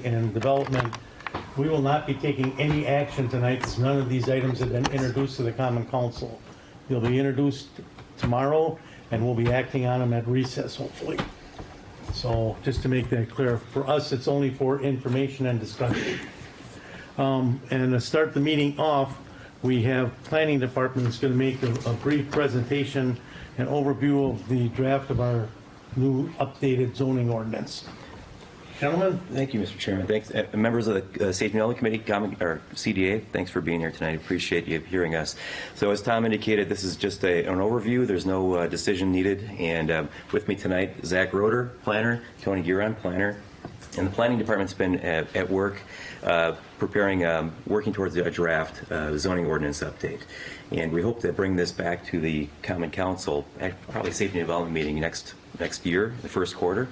and Development, we will not be taking any action tonight because none of these items have been introduced to the Common Council. They'll be introduced tomorrow, and we'll be acting on them at recess, hopefully. So just to make that clear, for us, it's only for information and discussion. And to start the meeting off, we have Planning Department that's going to make a brief presentation and overview of the draft of our new updated zoning ordinance. Gentlemen? Thank you, Mr. Chairman. Thanks. Members of the Safety and Development Committee, or CDA, thanks for being here tonight. Appreciate you hearing us. So as Tom indicated, this is just an overview. There's no decision needed. And with me tonight, Zach Roeder, planner, Tony Giron, planner. And the Planning Department's been at work preparing, working towards a draft zoning ordinance update. And we hope to bring this back to the Common Council at probably Safety and Development meeting next year, the first quarter,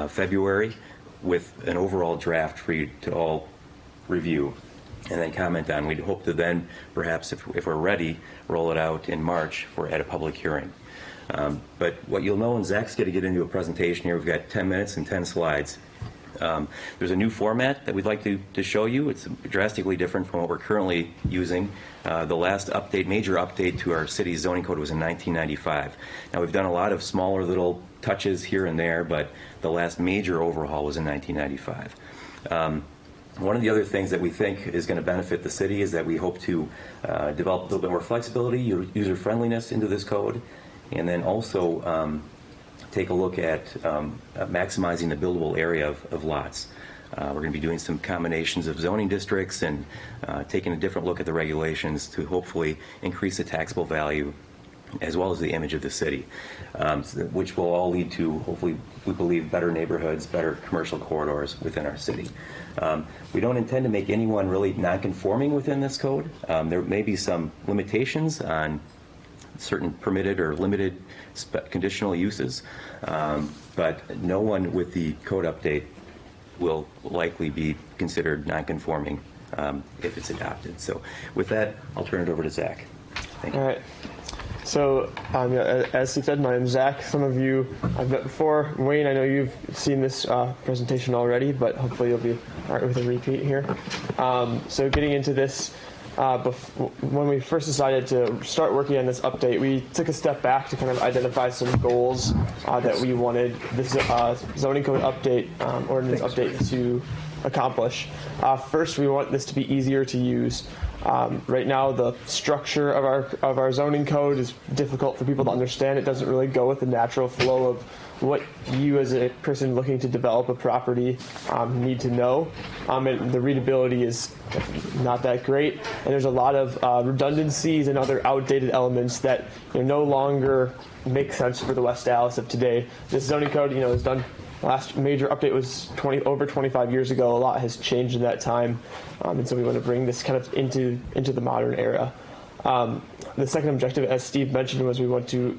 February, with an overall draft for you to all review and then comment on. We'd hope to then, perhaps, if we're ready, roll it out in March at a public hearing. But what you'll know, and Zach's going to get into a presentation here, we've got 10 minutes and 10 slides. There's a new format that we'd like to show you. It's drastically different from what we're currently using. The last major update to our city's zoning code was in 1995. Now, we've done a lot of smaller little touches here and there, but the last major overhaul was in 1995. One of the other things that we think is going to benefit the city is that we hope to develop a little bit more flexibility, user-friendliness into this code, and then also take a look at maximizing the buildable area of lots. We're going to be doing some combinations of zoning districts and taking a different look at the regulations to hopefully increase the taxable value as well as the image of the city, which will all lead to, hopefully, we believe, better neighborhoods, better commercial corridors within our city. We don't intend to make anyone really non-conforming within this code. There may be some limitations on certain permitted or limited conditional uses, but no one with the code update will likely be considered non-conforming if it's adopted. So with that, I'll turn it over to Zach. Thank you. All right. So, as Steve said, my name is Zach. Some of you I've met before. Wayne, I know you've seen this presentation already, but hopefully you'll be all right with a repeat here. So getting into this, when we first decided to start working on this update, we took a step back to kind of identify some goals that we wanted this zoning code update, ordinance update to accomplish. First, we want this to be easier to use. Right now, the structure of our zoning code is difficult for people to understand. It doesn't really go with the natural flow of what you, as a person looking to develop a property, need to know. And the readability is not that great. And there's a lot of redundancies and other outdated elements that no longer make sense for the West Dallas of today. This zoning code, is done. Last major update was over 25 years ago. A lot has changed in that time, and so we want to bring this kind of into the modern era. The second objective, as Steve mentioned, was we want to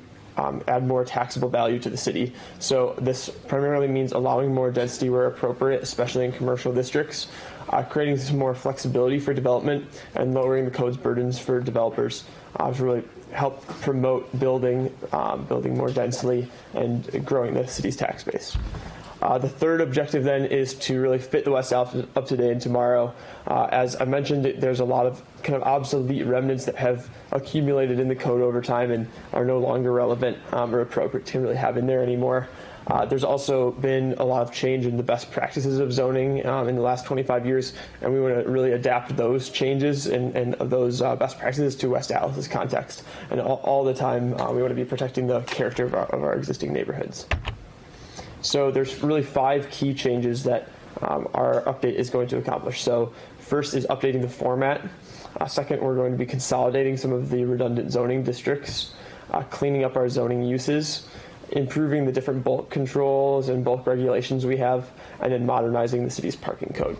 add more taxable value to the city. So this primarily means allowing more density where appropriate, especially in commercial districts, creating some more flexibility for development, and lowering the code's burdens for developers to really help promote building more densely and growing the city's tax base. The third objective then is to really fit the West Dallas of today and tomorrow. As I mentioned, there's a lot of kind of obsolete remnants that have accumulated in the code over time and are no longer relevant or appropriate to really have in there anymore. There's also been a lot of change in the best practices of zoning in the last 25 years, and we want to really adapt those changes and those best practices to West Dallas's context. And all the time, we want to be protecting the character of our existing neighborhoods. So there's really 5 key changes that our update is going to accomplish. So first is updating the format. Second, we're going to be consolidating some of the redundant zoning districts, cleaning up our zoning uses, improving the different bulk controls and bulk regulations we have, and then modernizing the city's parking code.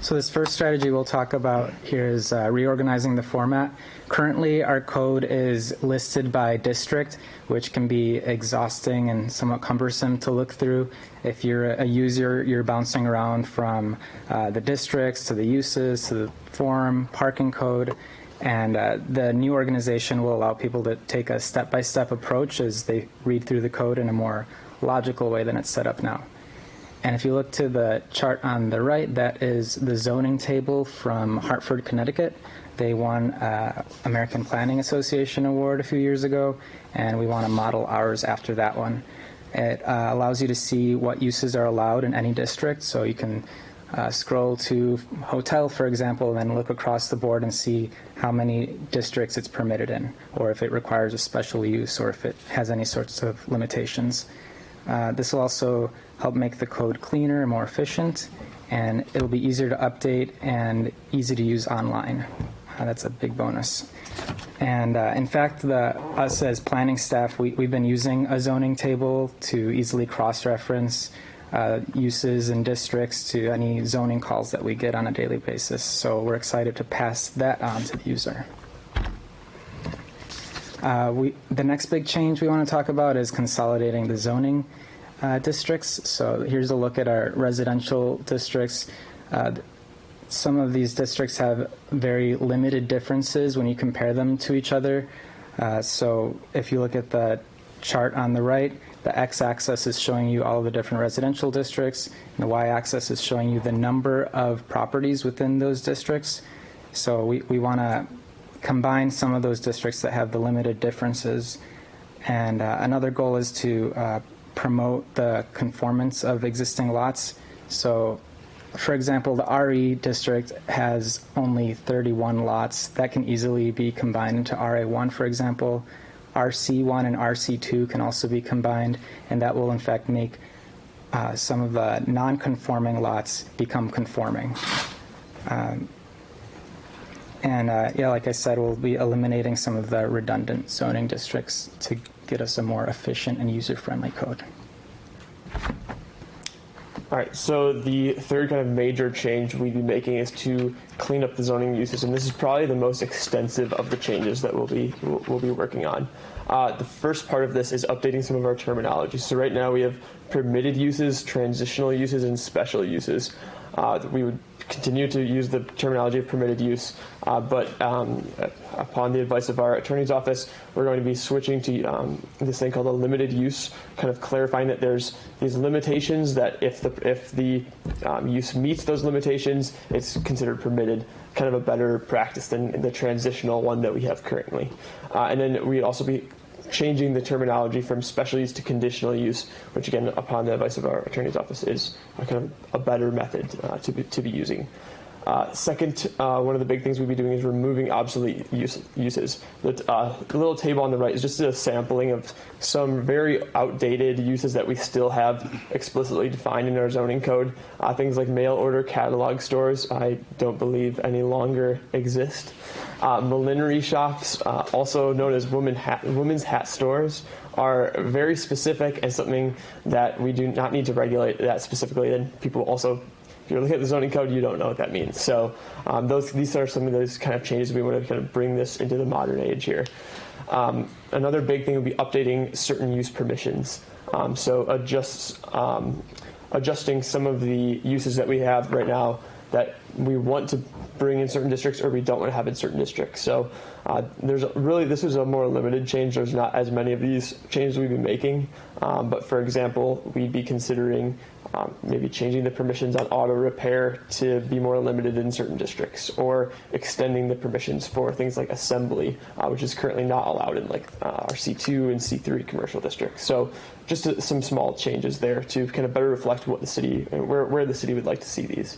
So this first strategy we'll talk about here is reorganizing the format. Currently, our code is listed by district, which can be exhausting and somewhat cumbersome to look through. If you're a user, you're bouncing around from the districts to the uses to the form, parking code. And the new organization will allow people to take a step-by-step approach as they read through the code in a more logical way than it's set up now. And if you look to the chart on the right, that is the zoning table from Hartford, Connecticut. They won American Planning Association Award a few years ago, and we want to model ours after that one. It allows you to see what uses are allowed in any district, so you can scroll to hotel, for example, and then look across the board and see how many districts it's permitted in, or if it requires a special use, or if it has any sorts of limitations. This will also help make the code cleaner and more efficient, and it'll be easier to update and easy to use online. That's a big bonus. And in fact, us as planning staff, we've been using a zoning table to easily cross-reference uses and districts to any zoning calls that we get on a daily basis. So we're excited to pass that on to the user. The next big change we want to talk about is consolidating the zoning districts. So here's a look at our residential districts. Some of these districts have very limited differences when you compare them to each other. So if you look at the chart on the right, the x-axis is showing you all the different residential districts, and the y-axis is showing you the number of properties within those districts. So we want to combine some of those districts that have the limited differences. And another goal is to promote the conformance of existing lots. So for example, the RE district has only 31 lots. That can easily be combined into RA1, for example. RC1 and RC2 can also be combined, and that will in fact make some of the non-conforming lots become conforming. Yeah, like I said, we'll be eliminating some of the redundant zoning districts to get us a more efficient and user-friendly code. All right, so the third kind of major change we'd be making is to clean up the zoning uses, and this is probably the most extensive of the changes that we'll be working on. The first part of this is updating some of our terminology. So right now we have permitted uses, transitional uses, and special uses. We would continue to use the terminology of permitted use, but upon the advice of our attorney's office, we're going to be switching to this thing called a limited use, kind of clarifying that there's these limitations that if the use meets those limitations, it's considered permitted, kind of a better practice than the transitional one that we have currently. And then we'd also be changing the terminology from special use to conditional use, which again, upon the advice of our attorney's office, is kind of a better method to be using. Second, one of the big things we'll be doing is removing obsolete uses. The little table on the right is just a sampling of some very outdated uses that we still have explicitly defined in our zoning code. Things like mail order catalog stores, I don't believe any longer exist. Millinery shops, also known as women's hat stores, are very specific and something that we do not need to regulate that specifically. And people also, if you're looking at the zoning code, you don't know what that means. So these are some of those kind of changes we want to kind of bring this into the modern age here. Another big thing would be updating certain use permissions. So adjusting some of the uses that we have right now that we want to bring in certain districts or we don't want to have in certain districts. So this is a more limited change. There's not as many of these changes we'd be making. But for example, we'd be considering maybe changing the permissions on auto repair to be more limited in certain districts, or extending the permissions for things like assembly, which is currently not allowed in like our C2 and C3 commercial districts. So just some small changes there to kind of better reflect what the city, where the city would like to see these.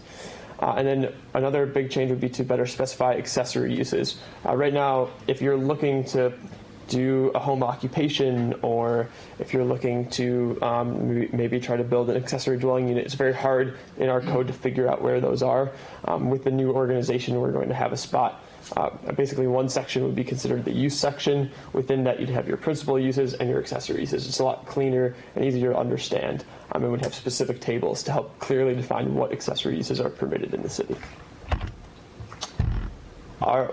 And then another big change would be to better specify accessory uses. Right now, if you're looking to do a home occupation, or if you're looking to maybe try to build an accessory dwelling unit, it's very hard in our code to figure out where those are. With the new organization, we're going to have a spot. Basically, one section would be considered the use section. Within that, you'd have your principal uses and your accessory uses. It's a lot cleaner and easier to understand. And would have specific tables to help clearly define what accessory uses are permitted in the city.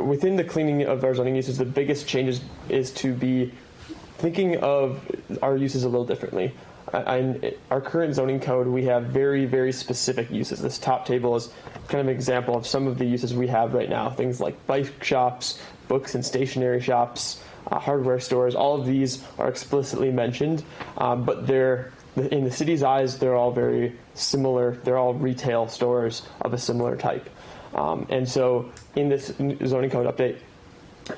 Within the cleaning of our zoning uses, the biggest change is to be thinking of our uses a little differently. In our current zoning code, we have very, very specific uses. This top table is kind of an example of some of the uses we have right now. Things like bike shops, books and stationery shops, hardware stores. All of these are explicitly mentioned, but they're in the city's eyes, they're all very similar. They're all retail stores of a similar type. And so in this zoning code update,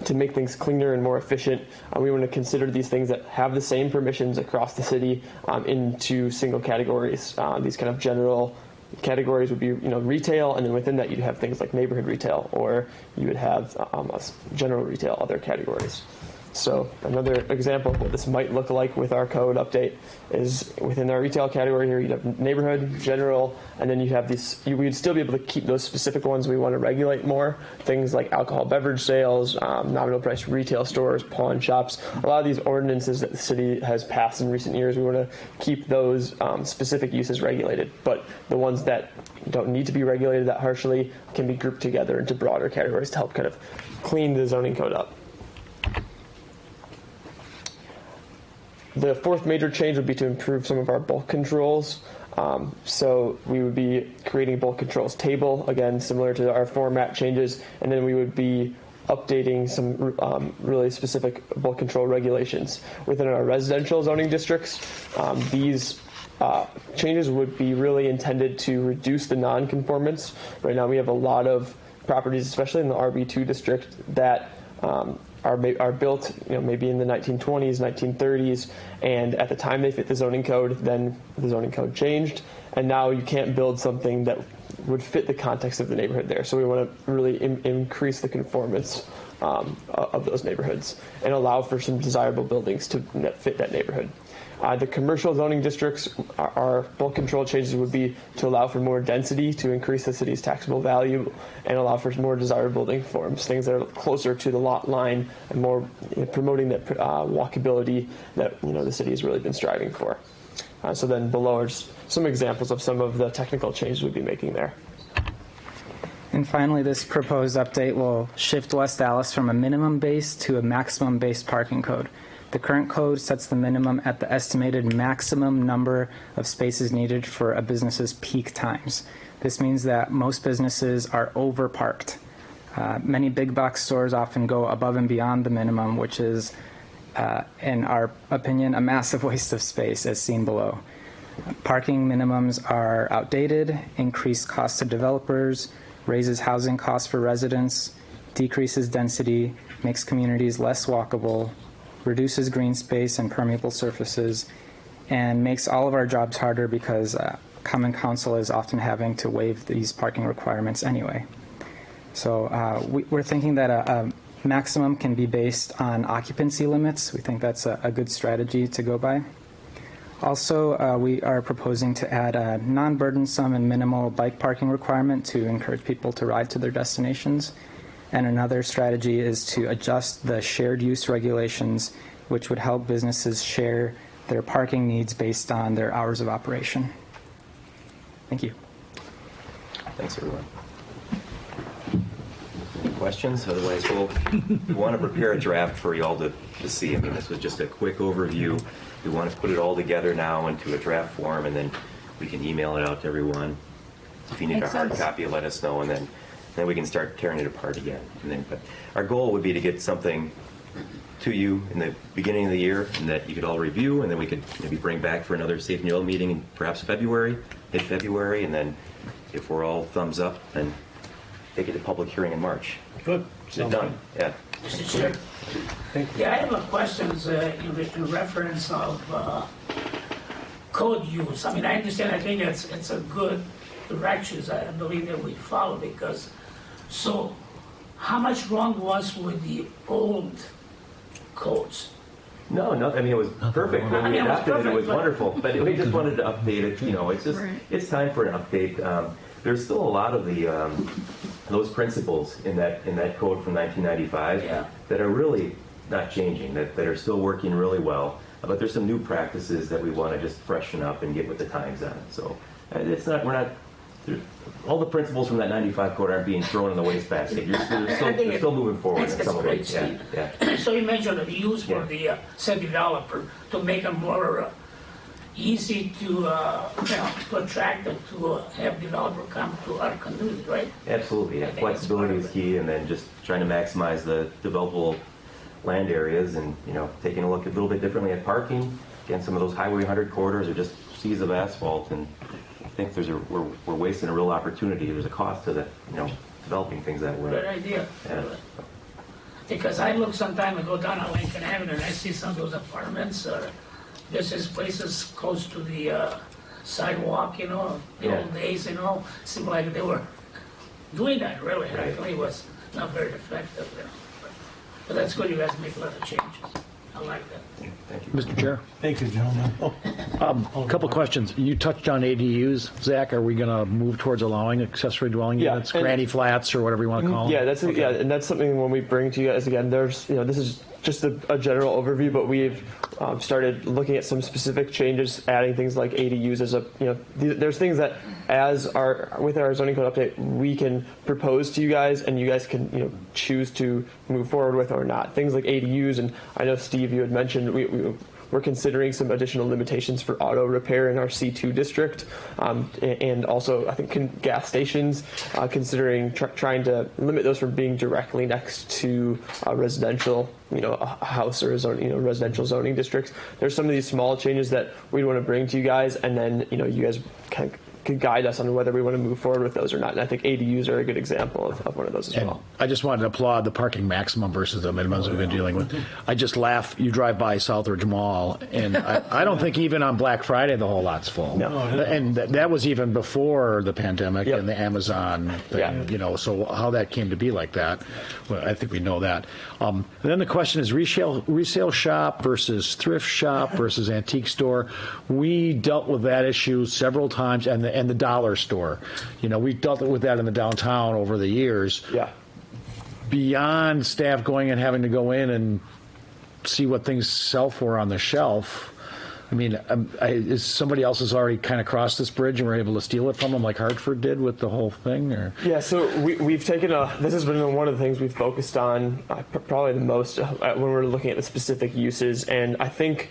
to make things cleaner and more efficient, we want to consider these things that have the same permissions across the city into single categories. These kind of general categories would be, retail, and then within that you'd have things like neighborhood retail, or you would have general retail, other categories. So another example of what this might look like with our code update is within our retail category here, you'd have neighborhood, general, and then you have these, we'd still be able to keep those specific ones we want to regulate more, things like alcohol beverage sales, nominal price retail stores, pawn shops. A lot of these ordinances that the city has passed in recent years, we want to keep those specific uses regulated, but the ones that don't need to be regulated that harshly can be grouped together into broader categories to help kind of clean the zoning code up. The fourth major change would be to improve some of our bulk controls. So we would be creating a bulk controls table, again, similar to our format changes, and then we would be updating some really specific bulk control regulations. Within our residential zoning districts, these changes would be really intended to reduce the nonconformance. Right now we have a lot of properties, especially in the RB2 district, that are built, maybe in the 1920s, 1930s, and at the time they fit the zoning code, then the zoning code changed, and now you can't build something that would fit the context of the neighborhood there. So we want to really increase the conformance of those neighborhoods and allow for some desirable buildings to fit that neighborhood. The commercial zoning districts, our bulk control changes would be to allow for more density to increase the city's taxable value and allow for more desirable building forms, things that are closer to the lot line and more promoting that walkability that the city has really been striving for. So then below are just some examples of some of the technical changes we'd be making there. And finally, this proposed update will shift West Dallas from a minimum-based to a maximum-based parking code. The current code sets the minimum at the estimated maximum number of spaces needed for a business's peak times. This means that most businesses are overparked. Many big box stores often go above and beyond the minimum, which is, in our opinion, a massive waste of space, as seen below. Parking minimums are outdated, increase costs to developers, raises housing costs for residents, decreases density, makes communities less walkable, reduces green space and permeable surfaces, and makes all of our jobs harder because Common Council is often having to waive these parking requirements anyway. So we're thinking that a maximum can be based on occupancy limits. We think that's a good strategy to go by. Also, we are proposing to add a non-burdensome and minimal bike parking requirement to encourage people to ride to their destinations. And another strategy is to adjust the shared use regulations, which would help businesses share their parking needs based on their hours of operation. Thank you. Thanks, everyone. Any questions? Otherwise, we want to prepare a draft for you all to see. I mean, this was just a quick overview. We want to put it all together now into a draft form, and then we can email it out to everyone. If you need a hard copy, let us know, and then we can start tearing it apart again. But our goal would be to get something to you in the beginning of the year, and that you could all review, and then we could maybe bring back for another Safe New York meeting in perhaps mid-February, and then if we're all thumbs up, then take it to public hearing in March. Good. Is it done? Yeah. Mr. Chair. Yeah, I have a question in reference of code use. I mean, I understand, I think it's a good directions I believe that we follow, because so how much wrong was with the old codes? No, I mean, it was perfect. When we adopted it, it was wonderful. But we just wanted to update it. It's just, it's time for an update. There's still a lot of the those principles in that code from 1995 that are really not changing, that are still working really well. But there's some new practices that we want to just freshen up and get with the times on. So it's not, all the principles from that 95 code aren't being thrown in the wastebasket. You're still moving forward in some of it. Yeah. So you mentioned the use for the said developer to make them more easy to attract and to have developer come to our community, right? Absolutely. Yeah. Flexibility is key, and then just trying to maximize the developable land areas, and taking a look a little bit differently at parking. Again, some of those Highway 100 corridors are just seas of asphalt, and I think we're wasting a real opportunity. There's a cost to that, developing things that way. Good idea. Yeah. Because I look sometime, I go down on Lincoln Avenue and I see some of those apartments or business places close to the sidewalk, the old days, seemed like they were doing that really. Right. I think it was not very effective, But that's good, you guys make a lot of changes. I like that. Thank you. Mr. Chair, Thank you, gentlemen. a couple questions. You touched on ADUs. Zach, are we going to move towards allowing accessory dwelling Yeah, units, and- granny flats, or whatever you want to call them? Yeah, and that's something when we bring to you guys again. There's, this is just a general overview, but we've started looking at some specific changes, adding things like ADUs as there's things that with our zoning code update we can propose to you guys, and you guys can choose to move forward with or not. Things like ADUs, and I know Steve, you had mentioned we're considering some additional limitations for auto repair in our C2 district, and also I think gas stations, considering trying to limit those from being directly next to residential, a house or residential zoning districts. There's some of these small changes that we'd want to bring to you guys, and then you guys kind of could guide us on whether we want to move forward with those or not. And I think ADUs are a good example of one of those as And well. I just wanted to applaud the parking maximum versus the minimums we've been dealing with. I just laugh. You drive by Southridge Mall, and I don't think even on Black Friday the whole lot's full. No. And that was even before the pandemic Yep. and the Amazon thing. Yeah. So how that came to be like that, well, I think we know that. And then the question is resale shop versus thrift shop versus antique store. We dealt with that issue several times, and the dollar store. We dealt with that in the downtown over the years. Yeah. Beyond staff going and having to go in and see what things sell for on the shelf, I mean, is somebody else has already kind of crossed this bridge and we're able to steal it from them like Hartford did with the whole thing? Or? Yeah, so we've taken this has been one of the things we've focused on probably the most when we're looking at the specific uses, and I think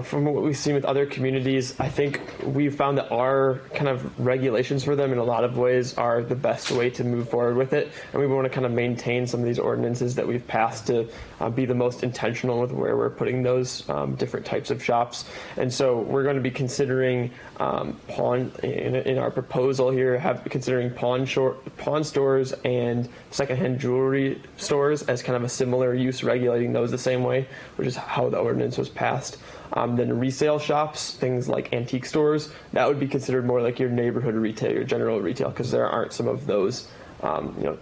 from what we've seen with other communities, I think we've found that our kind of regulations for them in a lot of ways are the best way to move forward with it. And we want to kind of maintain some of these ordinances that we've passed to be the most intentional with where we're putting those different types of shops. And so we're going to be considering pawn in our proposal here, considering pawn stores and secondhand jewelry stores as kind of a similar use, regulating those the same way, which is how the ordinance was passed. Then resale shops, things like antique stores, that would be considered more like your neighborhood retail, your general retail, because there aren't some of those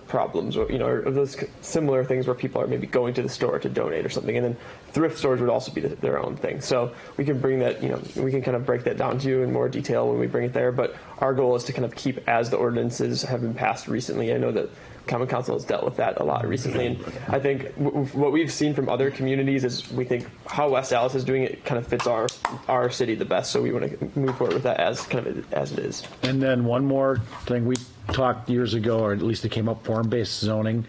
problems or those similar things where people are maybe going to the store to donate or something. And then thrift stores would also be their own thing. So we can bring that, we can kind of break that down to you in more detail when we bring it there. But our goal is to kind of keep as the ordinances have been passed recently. I know that Common Council has dealt with that a lot recently, and I think what we've seen from other communities is we think how West Allis is doing it kind of fits our city the best, so we want to move forward with that as it is. And then one more thing, we talked years ago, or at least it came up, form-based zoning.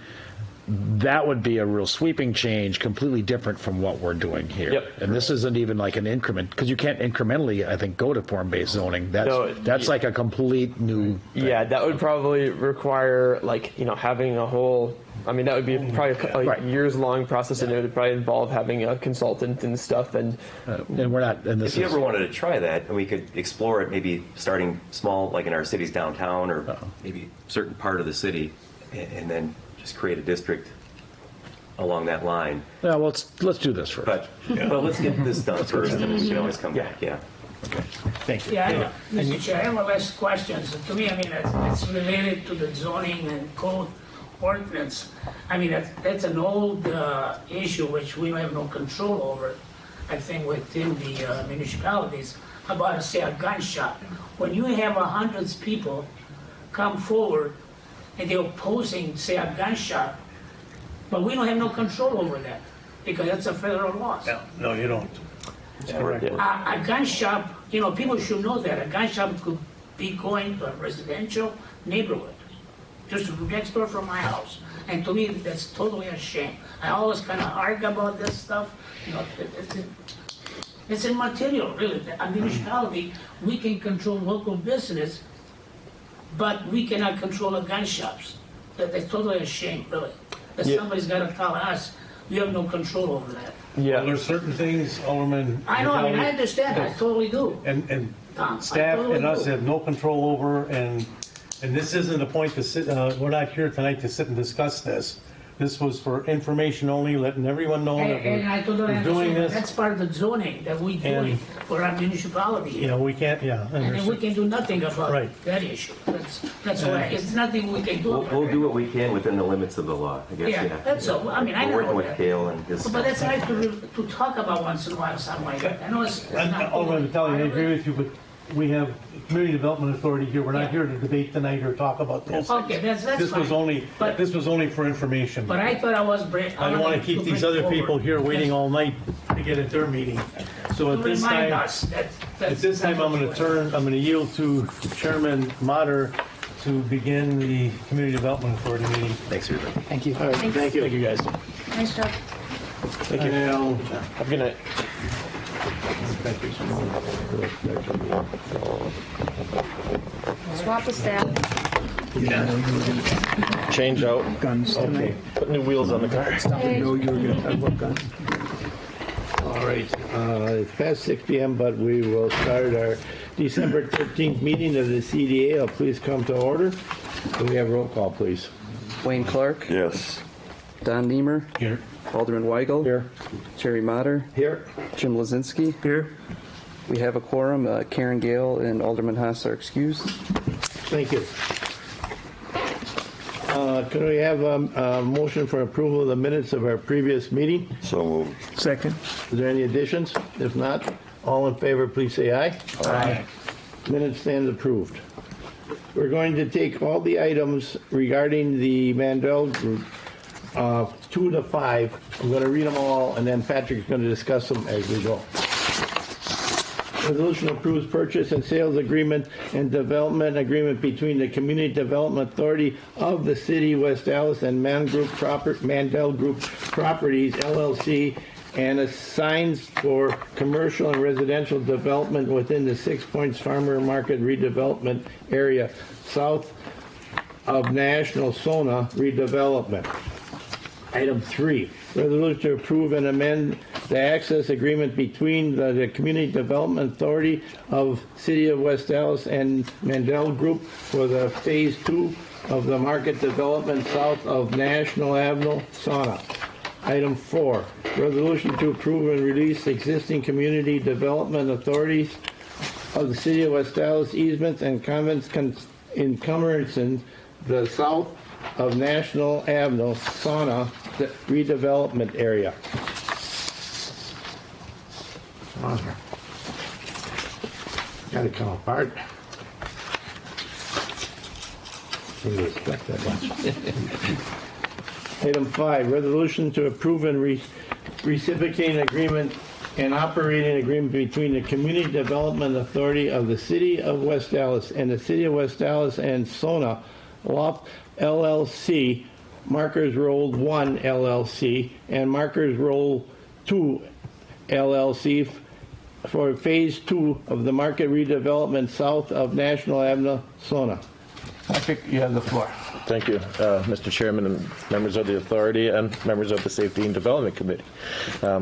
That would be a real sweeping change, completely different from what we're doing here. Yep. And this isn't even like an increment, because you can't incrementally, I think, go to form-based zoning. That's like a complete new thing. Yeah, that would probably require having a whole. I mean, that would be probably Right. years-long process, and it would probably involve having a consultant and stuff. And And we're not, and this If you is, ever wanted to try that, we could explore it, maybe starting small, like in our city's downtown, or maybe certain part of the city, and then just create a district along that line. yeah, well, let's do this first. But let's get this done first, and we can always come back. Yeah. Thank you. Yeah, Mr. Chair, I have a last question. So to me, I mean, it's related to the zoning and code ordinance. I mean, that's an old issue which we have no control over, I think, within the municipalities, about, say, a gun shop. When you have 100 people come forward and they're opposing, say, a gun shop, but we don't have no control over that because that's a federal law. No, you don't. A gun shop, people should know that. A gun shop could be going to a residential neighborhood, just next door from my house. And to me, that's totally a shame. I always kind of argue about this stuff. It's immaterial, really. A municipality, we can control local business, but we cannot control the gun shops. That's totally a shame, really. That somebody's got to tell us we have no control over that. yeah, There's certain things, Alderman. I know, I understand, I totally do. And Tom. I staff totally and us do. have no control over, and this isn't a point to sit, we're not here tonight to sit and discuss this. This was for information only, letting everyone know that And I totally we're doing understand, this. that's part of the zoning that we doing And- for our municipality. You know, we can't, yeah. And then we can do nothing about Right. that issue. That's why, it's nothing we can do about it. We'll do what we can within the limits of the law, I guess, Yeah, yeah. that's all. I mean, I We're know working with that. Kale and his. But that's nice to talk about once in a while, something like that. I know it's not. Alderman Vitale, I agree with you, but we have Community Development Authority here. We're Yeah. not here to debate tonight or talk about this. Okay, that's This was fine. But- this was only for information. But I thought I was I don't want to keep these other people here waiting all night to get at their meeting. So To at this remind time, us that. at this time, I'm going to yield to Chairman Mater to begin the Community Development Authority meeting. Thanks, everybody. Thank you. All right, thank you. Thank you, guys. Nice job. Thank you. Have a good night. Swap the staff. Change out. Guns tonight. Put new wheels on the car. Hey. You were going to talk about guns. All right, it's past 6 p.m., but we will start our December 13th meeting of the CDA. Please come to order. Can we have roll call, please? Wayne Clark, Yes. Don Niemer, Here. Alderman Weigel, Here. Jerry Motter, Here. Jim Lozinski. Here. We have a quorum. Karen Gale and Alderman Haas are excused. Thank you. Can we have a motion for approval of the minutes of our previous meeting? So moved. Second. Is there any additions? If not, all in favor, please say aye. Aye. Minutes stand approved. We're going to take all the items regarding the Mandel Group, 2 to 5. I'm going to read them all, and then Patrick's going to discuss them as we go. Resolution approves purchase and sales agreement and development agreement between the Community Development Authority of the City of West Dallas and Mandel Group Properties, LLC, and assigns for commercial and residential development within the 6 Points Farmer Market redevelopment area, south of National Sona redevelopment. Item 3, resolution to approve and amend the access agreement between the Community Development Authority of City of West Dallas and Mandel Group for the Phase 2 of the market development south of National Avenue, Sauna. Item 4, resolution to approve and release existing Community Development Authorities of the City of West Dallas easements and encumbrances the south of National Avenue, Sauna, the redevelopment area. Got to come apart. Didn't expect that much. Item 5, resolution to approve and reciprocate an agreement and operating agreement between the Community Development Authority of the City of West Dallas and the City of West Dallas and Sona Loft LLC, Markers Roll 1 LLC, and Markers Roll 2 LLC for Phase 2 of the market redevelopment south of National Avenue, Sona. Patrick, you have the floor. Thank you, Mr. Chairman and members of the authority and members of the Safety and Development Committee.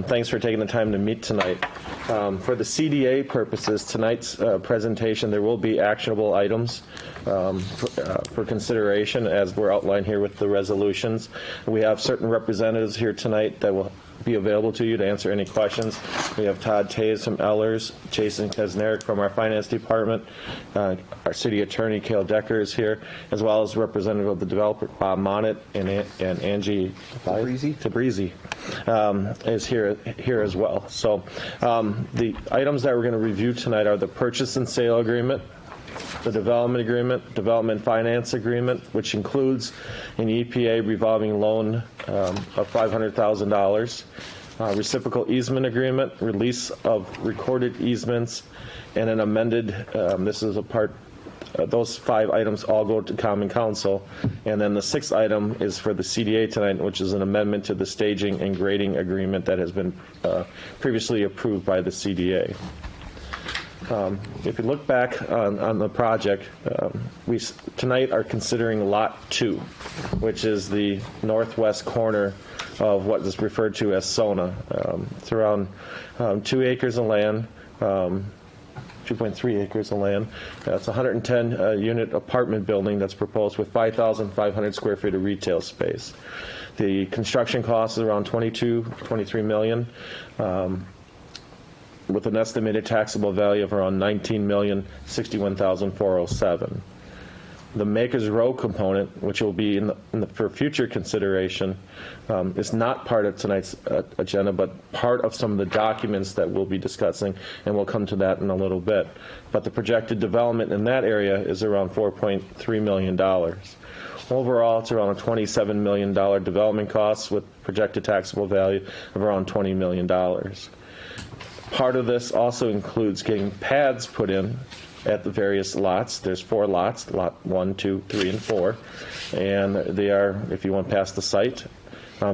Thanks for taking the time to meet tonight. For the CDA purposes, tonight's presentation, there will be actionable items for consideration as we're outlined here with the resolutions. We have certain representatives here tonight that will be available to you to answer any questions. We have Todd Tays from Ellers, Jason Kesnerick from our Finance Department, our City Attorney, Cale Decker, is here, as well as representative of the developer, Bob Monnet, and Angie Tabrizi is here as well. So the items that we're going to review tonight are the purchase and sale agreement, the development agreement, development finance agreement, which includes an EPA revolving loan of $500,000, reciprocal easement agreement, release of recorded easements, and an amended, this is a part, those 5 items all go to Common Council. And then the 6th item is for the CDA tonight, which is an amendment to the staging and grading agreement that has been previously approved by the CDA. If you look back on the project, we tonight are considering Lot 2, which is the northwest corner of what is referred to as Sona. It's around 2 acres of land. 2.3 acres of land. It's a 110 unit apartment building that's proposed with 5,500 square feet of retail space. The construction cost is around 23 million, with an estimated taxable value of around 19,061,407. The Makers Row component, which will be for future consideration, is not part of tonight's agenda, but part of some of the documents that we'll be discussing, and we'll come to that in a little bit. But the projected development in that area is around $4.3 million. Overall, it's around a $27 million development cost with projected taxable value of around $20 million. Part of this also includes getting pads put in at the various lots. There's 4 lots, lot 1, 2, 3, and 4. And they are, if you want past the site,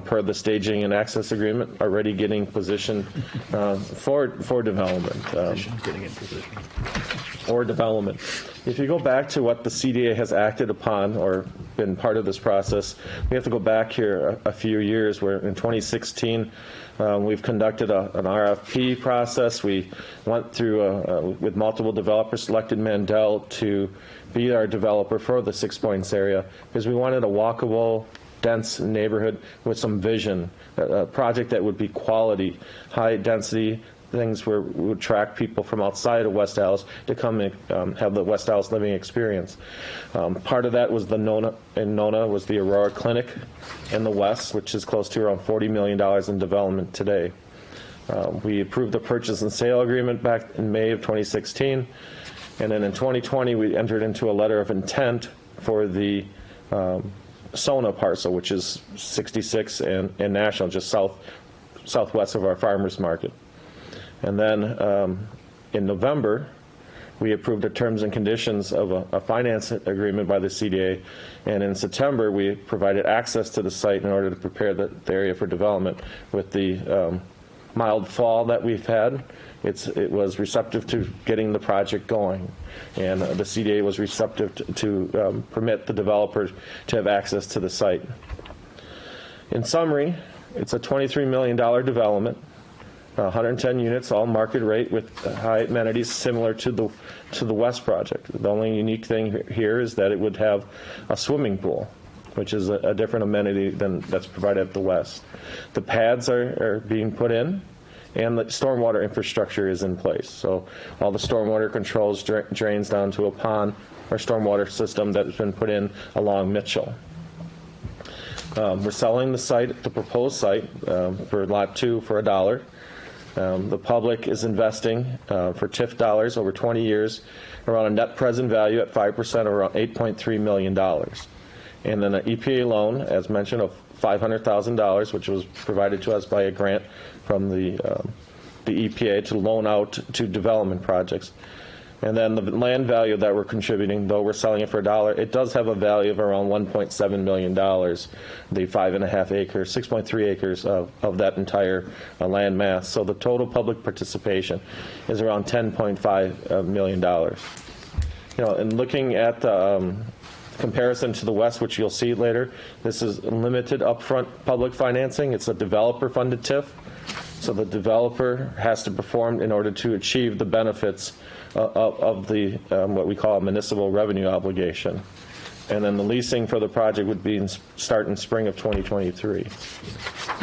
per the staging and access agreement, already getting positioned for development. Getting in position. Or development. If you go back to what the CDA has acted upon or been part of this process, we have to go back here a few years where in 2016 we've conducted an RFP process. We went through, with multiple developers, selected Mandel to be our developer for the Six Points area because we wanted a walkable, dense neighborhood with some vision, a project that would be quality, high density, things where we would attract people from outside of West Allis to come and have the West Allis living experience. Part of that was the Nona was the Aurora Clinic in the west, which is close to around $40 million in development today. We approved the purchase and sale agreement back in May of 2016, and then in 2020 we entered into a letter of intent for the Sona parcel, which is 66 and National, just southwest of our farmers market. And then in November, we approved the terms and conditions of a finance agreement by the CDA. And in September, we provided access to the site in order to prepare the area for development. With the mild fall that we've had, it was receptive to getting the project going. And the CDA was receptive to permit the developers to have access to the site. In summary, it's a $23 million development. 110 units, all market rate with high amenities similar to the West project. The only unique thing here is that it would have a swimming pool, which is a different amenity than that's provided at the West. The pads are being put in, and the stormwater infrastructure is in place. So all the stormwater controls drains down to a pond or stormwater system that has been put in along Mitchell. We're selling the site, the proposed site, for lot 2 for $1. The public is investing for TIF dollars over 20 years around a net present value at 5% around $8.3 million. And then an EPA loan, as mentioned, of $500,000, which was provided to us by a grant from the EPA to loan out to development projects. And then the land value that we're contributing, though we're selling it for $1, it does have a value of around $1.7 million, the 5.5 acres, 6.3 acres of that entire land mass. So the total public participation is around $10.5 million. And looking at the comparison to the West, which you'll see later, this is limited upfront public financing. It's a developer-funded TIF. So the developer has to perform in order to achieve the benefits of the what we call a municipal revenue obligation. And then the leasing for the project would be start in spring of 2023.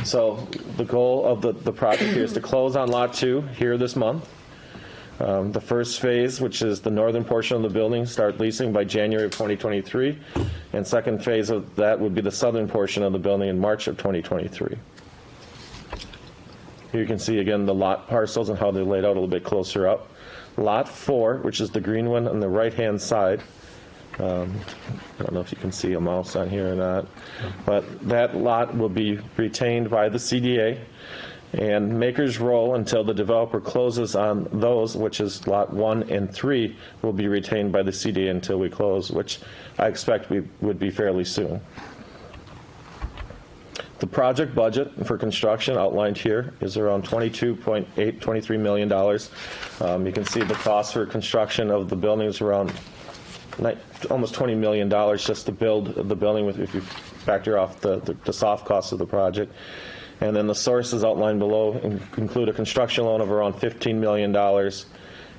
So the goal of the project here is to close on lot 2 here this month. The first phase, which is the northern portion of the building, start leasing by January of 2023. And second phase of that would be the southern portion of the building in March of 2023. Here you can see again the lot parcels and how they're laid out a little bit closer up. Lot 4, which is the green one on the right-hand side. I don't know if you can see a mouse on here or not, but that lot will be retained by the CDA, and Makers Row, until the developer closes on those, which is lot 1 and 3, will be retained by the CDA until we close, which I expect would be fairly soon. The project budget for construction outlined here is around $23 million. You can see the cost for construction of the building is around almost $20 million just to build the building, if you factor off the soft costs of the project. And then the sources outlined below include a construction loan of around $15 million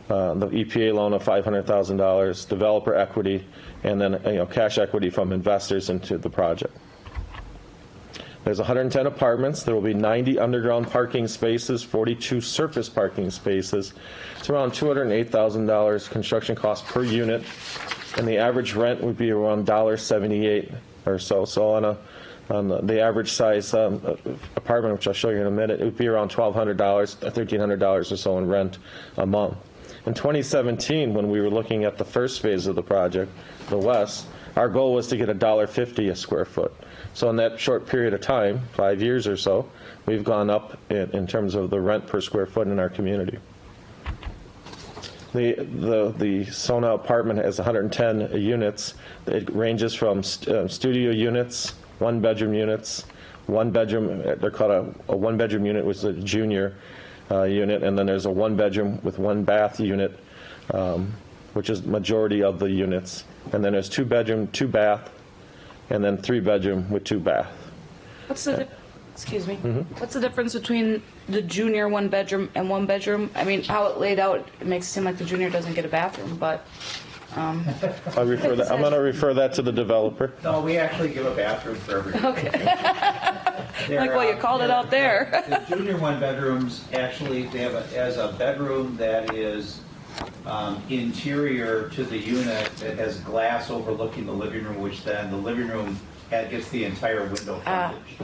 the EPA loan of $500,000, developer equity, and then cash equity from investors into the project. There's 110 apartments. There will be 90 underground parking spaces, 42 surface parking spaces. It's around $208,000 construction cost per unit, and the average rent would be around $1.78 or so. So on the average size apartment, which I'll show you in a minute, it would be around $1,200, $1,300 or so in rent a month. In 2017, when we were looking at the first phase of the project, the West, our goal was to get $1.50 a square foot. So in that short period of time, 5 years or so, we've gone up in terms of the rent per square foot in our community. The Sona apartment has 110 units. It ranges from studio units, one-bedroom units, one-bedroom, they're called a one-bedroom unit, which is a junior unit, and then there's a one-bedroom with one-bath unit, which is majority of the units. And then there's two-bedroom, two-bath, and then three-bedroom with two-bath. What's the excuse me? Mm-hmm. What's the difference between the junior one-bedroom and one-bedroom? I mean, how it laid out, it makes it seem like the junior doesn't get a bathroom, but I'm going to refer that to the developer. No, we actually give a bathroom for everybody. okay. Like, well, you called it out there. The junior one-bedrooms, actually, they have as a bedroom that is interior to the unit that has glass overlooking the living room, which then the living room gets the entire window frontage.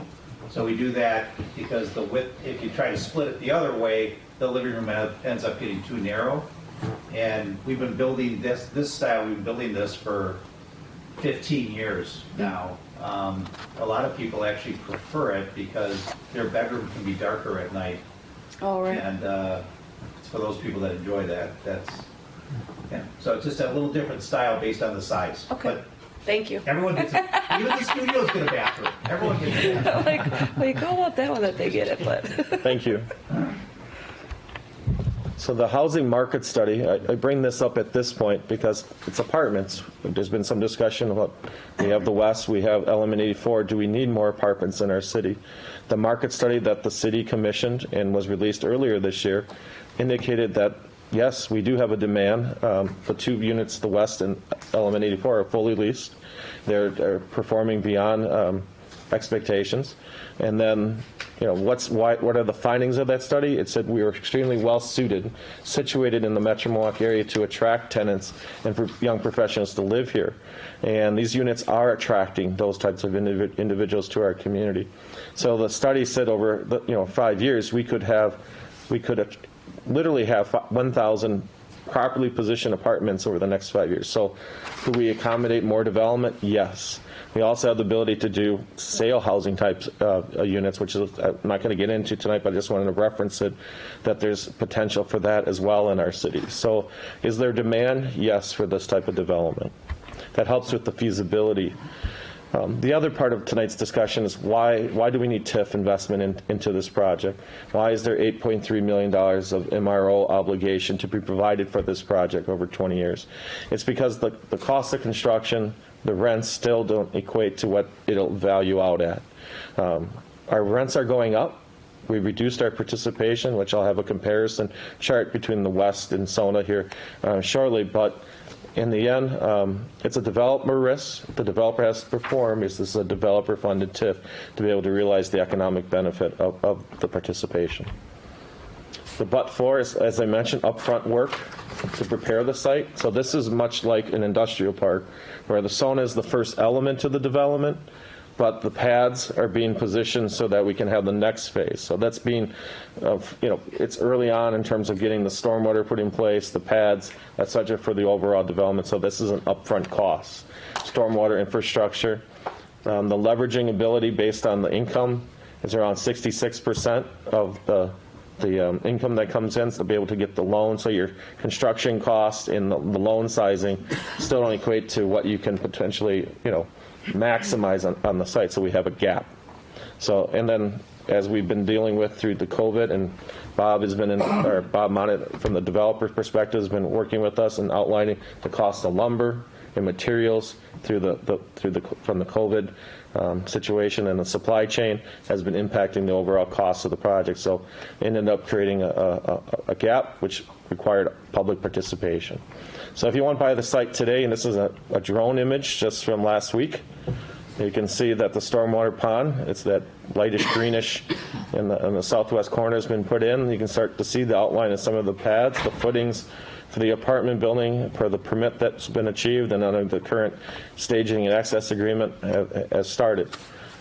So we do that because the width, if you try to split it the other way, the living room ends up getting too narrow. And we've been building this style, we've been building this for 15 years now. A lot of people actually prefer it because their bedroom can be darker at night. Oh, right. And it's for those people that enjoy that. So it's just a little different style based on the size. Okay. But thank you. everyone gets it. Even the studios get a bathroom. Everyone gets a bathroom. Like, well, you call out that one that they get it, but. Thank you. So the housing market study, I bring this up at this point because it's apartments. There's been some discussion about, we have the West, we have Element 84, do we need more apartments in our city? The market study that the city commissioned and was released earlier this year indicated that, yes, we do have a demand. The 2 units, the West and Element 84, are fully leased. They're performing beyond expectations. And then, what are the findings of that study? It said we were extremely well suited, situated in the Metro Milwaukee area to attract tenants and for young professionals to live here. And these units are attracting those types of individuals to our community. So the study said over 5 years we could literally have 1,000 properly positioned apartments over the next 5 years. So do we accommodate more development? Yes. We also have the ability to do sale housing types units, which is, I'm not going to get into tonight, but I just wanted to reference it, that there's potential for that as well in our city. So is there demand? Yes, for this type of development. That helps with the feasibility. The other part of tonight's discussion is why do we need TIF investment into this project? Why is there $8.3 million of MRO obligation to be provided for this project over 20 years? It's because the cost of construction, the rents still don't equate to what it'll value out at. Our rents are going up. We reduced our participation, which I'll have a comparison chart between the West and Sona here shortly, but in the end, it's a developer risk. The developer has to perform. This is a developer-funded TIF to be able to realize the economic benefit of the participation. The but-for is, as I mentioned, upfront work to prepare the site. So this is much like an industrial park, where the Sona is the first element of the development, but the pads are being positioned so that we can have the next phase. So that's being, it's early on in terms of getting the stormwater put in place, the pads, that's subject for the overall development. So this is an upfront cost. Stormwater infrastructure, the leveraging ability based on the income is around 66% of the income that comes in, so to be able to get the loan. So your construction costs and the loan sizing still don't equate to what you can potentially, maximize on the site, so we have a gap. So, and then as we've been dealing with through the COVID, and Bob Monet from the developer perspective has been working with us and outlining the cost of lumber and materials from the COVID situation, and the supply chain has been impacting the overall cost of the project. So it ended up creating a gap, which required public participation. So if you went by the site today, and this is a drone image just from last week, you can see that the stormwater pond, it's that lightish greenish in the southwest corner, has been put in. You can start to see the outline of some of the pads, the footings for the apartment building per the permit that's been achieved and under the current staging and access agreement has started.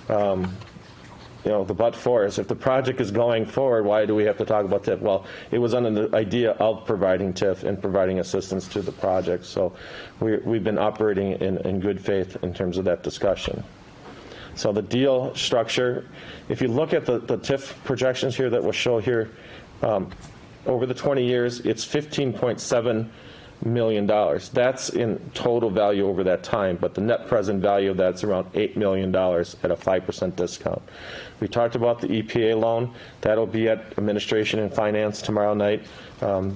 The but for is if the project is going forward, why do we have to talk about TIF? Well, it was under the idea of providing TIF and providing assistance to the project. So we've been operating in good faith in terms of that discussion. So the deal structure, if you look at the TIF projections here that we'll show here, over the 20 years, it's $15.7 million. That's in total value over that time, but the net present value of that's around $8 million at a 5% discount. We talked about the EPA loan. That'll be at Administration and Finance tomorrow night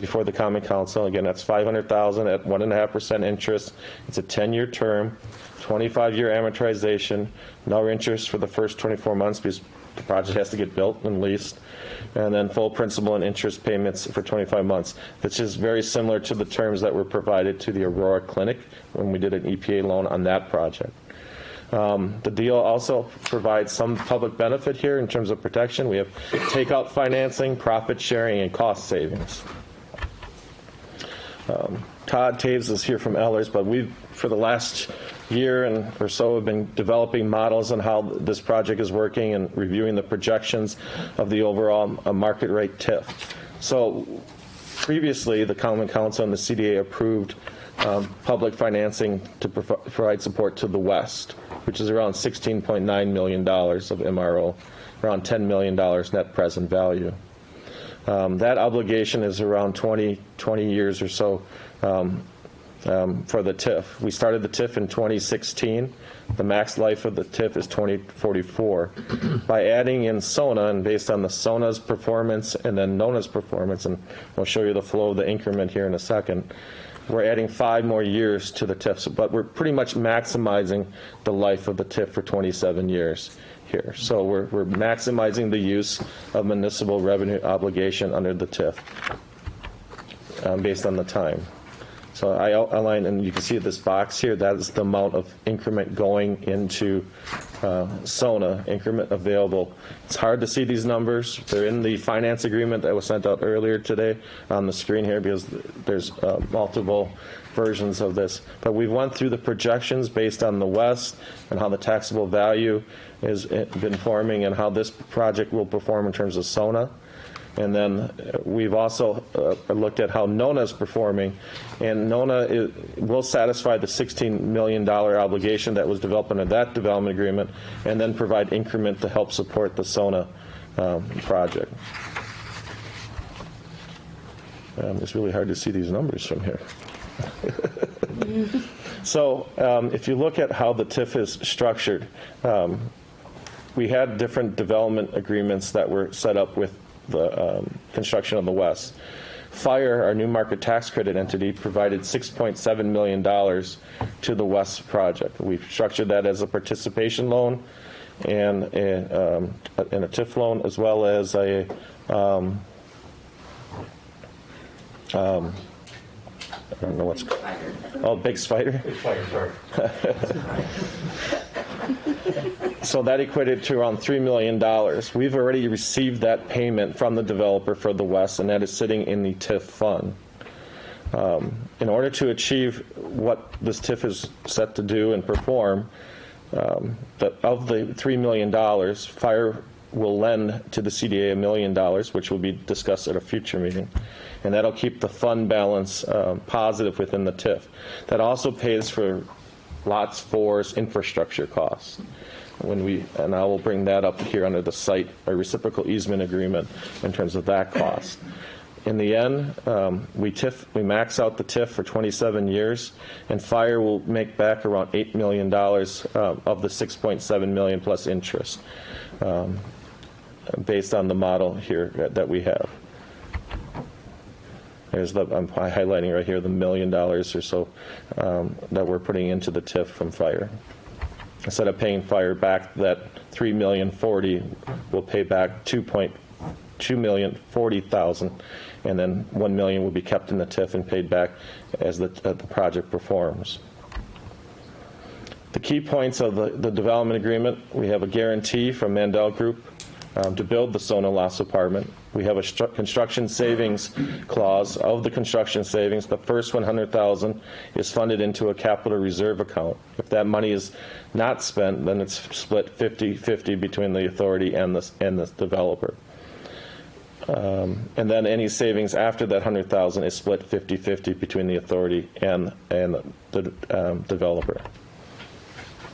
before the Common Council. Again, that's $500,000 at 1.5% interest. It's a 10-year term, 25-year amortization, no interest for the first 24 months because the project has to get built and leased, and then full principal and interest payments for 25 months, which is very similar to the terms that were provided to the Aurora Clinic when we did an EPA loan on that project. The deal also provides some public benefit here in terms of protection. We have takeout financing, profit sharing, and cost savings. Todd Taves is here from Ellers, but we've, for the last year or so, have been developing models on how this project is working and reviewing the projections of the overall market rate TIF. So previously, the Common Council and the CDA approved public financing to provide support to the West, which is around $16.9 million of MRO, around $10 million net present value. That obligation is around 20 years or so for the TIF. We started the TIF in 2016. The max life of the TIF is 2044. By adding in SONA, and based on the SONA's performance and then NONA's performance, and we'll show you the flow of the increment here in a second, we're adding 5 more years to the TIF, but we're pretty much maximizing the life of the TIF for 27 years here. So we're maximizing the use of municipal revenue obligation under the TIF based on the time. So I outlined, and you can see this box here, that is the amount of increment going into SONA, increment available. It's hard to see these numbers. They're in the finance agreement that was sent out earlier today on the screen here because there's multiple versions of this. But we went through the projections based on the West and how the taxable value has been forming and how this project will perform in terms of SONA. And then we've also looked at how NONA is performing, and NONA will satisfy the $16 million obligation that was developed under that development agreement, and then provide increment to help support the SONA project. It's really hard to see these numbers from here. So if you look at how the TIF is structured, we had different development agreements that were set up with the construction of the West. Fire, our new market tax credit entity, provided $6.7 million to the West project. We've structured that as a participation loan and a TIF loan, as well as a I don't know what's called. Oh, Big Spider? Big Spider, sorry. So that equated to around $3 million. We've already received that payment from the developer for the West, and that is sitting in the TIF fund. In order to achieve what this TIF is set to do and perform, of the $3 million, Fire will lend to the CDA $1 million, which will be discussed at a future meeting. And that'll keep the fund balance positive within the TIF. That also pays for Lots 4's infrastructure costs. And I will bring that up here under the site, a reciprocal easement agreement in terms of that cost. In the end, we max out the TIF for 27 years, and Fire will make back around $8 million of the $6.7 million plus interest, based on the model here that we have. I'm highlighting right here the $1 million or so that we're putting into the TIF from Fire. Instead of paying Fire back that $3,040,000, we'll pay back $2,040,000, and then $1 million will be kept in the TIF and paid back as the project performs. The key points of the development agreement: we have a guarantee from Mandel Group to build the Sona Loss apartment. We have a construction savings clause. Of the construction savings, the first $100,000 is funded into a capital reserve account. If that money is not spent, then it's split 50-50 between the authority and the developer. And then any savings after that $100,000 is split 50-50 between the authority and the developer.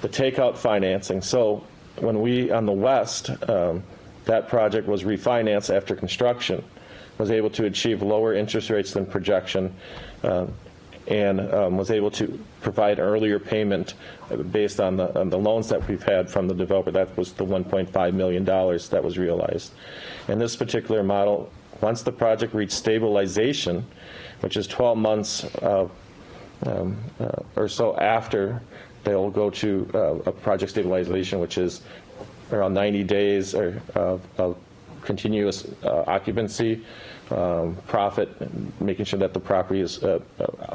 The takeout financing. So when we, on the west, that project was refinanced after construction, was able to achieve lower interest rates than projection, and was able to provide earlier payment based on the loans that we've had from the developer. That was the $1.5 million that was realized. In this particular model, once the project reached stabilization, which is 12 months or so after, they'll go to a project stabilization, which is around 90 days of continuous occupancy, profit, making sure that the property is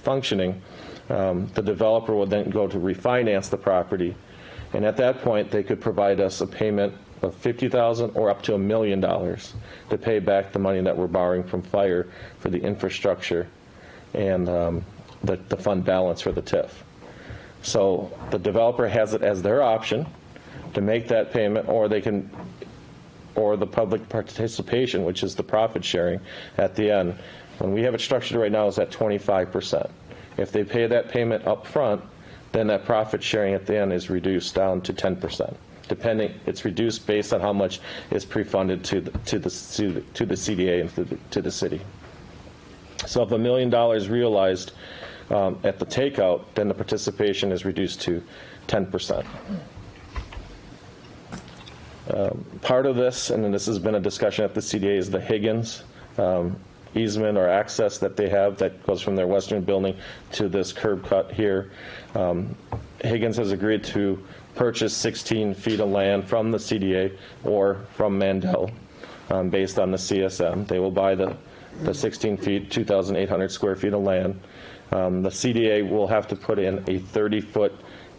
functioning. The developer will then go to refinance the property, and at that point they could provide us a payment of $50,000 or up to $1 million to pay back the money that we're borrowing from fire for the infrastructure and the fund balance for the TIF. So the developer has it as their option to make that payment, or they can, or the public participation, which is the profit sharing at the end. When we have it structured right now, is at 25%. If they pay that payment up front, then that profit sharing at the end is reduced down to 10%. Depending, it's reduced based on how much is pre-funded to the CDA and to the city. So if $1 million realized at the takeout, then the participation is reduced to 10%. Part of this, and this has been a discussion at the CDA, is the Higgins easement or access that they have that goes from their western building to this curb cut here. Higgins has agreed to purchase 16 feet of land from the CDA or from Mandel based on the CSM. They will buy the 16 feet, 2,800 square feet of land. The CDA will have to put in a 30-foot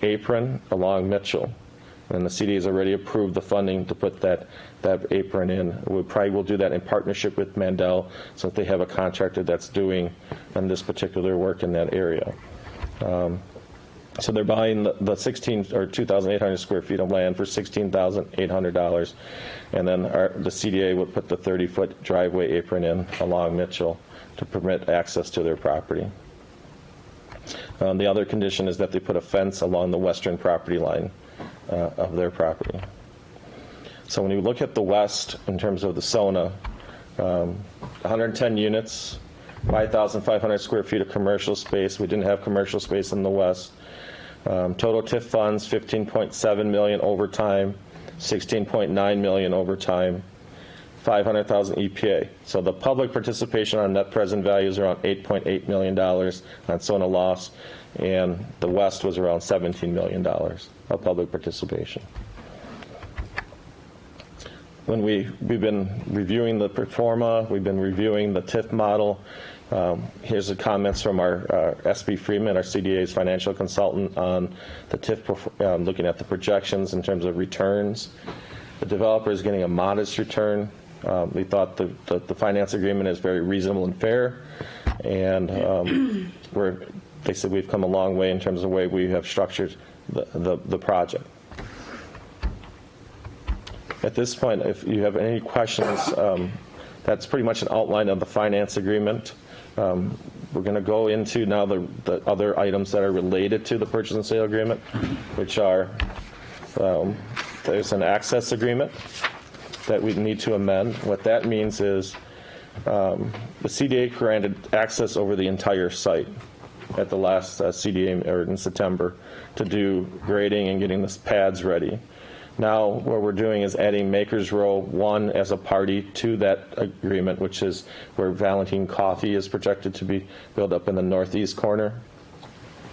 apron along Mitchell. And the CDA has already approved the funding to put that apron in. We probably will do that in partnership with Mandel, so that they have a contractor that's doing this particular work in that area. So they're buying the 16 or 2,800 square feet of land for $16,800, and then the CDA would put the 30-foot driveway apron in along Mitchell to permit access to their property. The other condition is that they put a fence along the western property line of their property. So when you look at the west in terms of the Sona, 110 units, 5,500 square feet of commercial space. We didn't have commercial space in the west. Total TIF funds, $15.7 million over time, $16.9 million over time, $500,000 EPA. So the public participation on net present value is around $8.8 million on Sona loss, and the west was around $17 million of public participation. When we've been reviewing the pro forma, we've been reviewing the TIF model. Here's the comments from our SB Freeman, our CDA's financial consultant, on the TIF, looking at the projections in terms of returns. The developer is getting a modest return. We thought the finance agreement is very reasonable and fair, and they said we've come a long way in terms of the way we have structured the project. At this point, if you have any questions, that's pretty much an outline of the finance agreement. We're going to go into now the other items that are related to the purchase and sale agreement, which are there's an access agreement that we need to amend. What that means is the CDA granted access over the entire site at the last CDA or in September to do grading and getting the pads ready. Now what we're doing is adding Makers Row 1 as a party to that agreement, which is where Valentine Coffee is projected to be built up in the northeast corner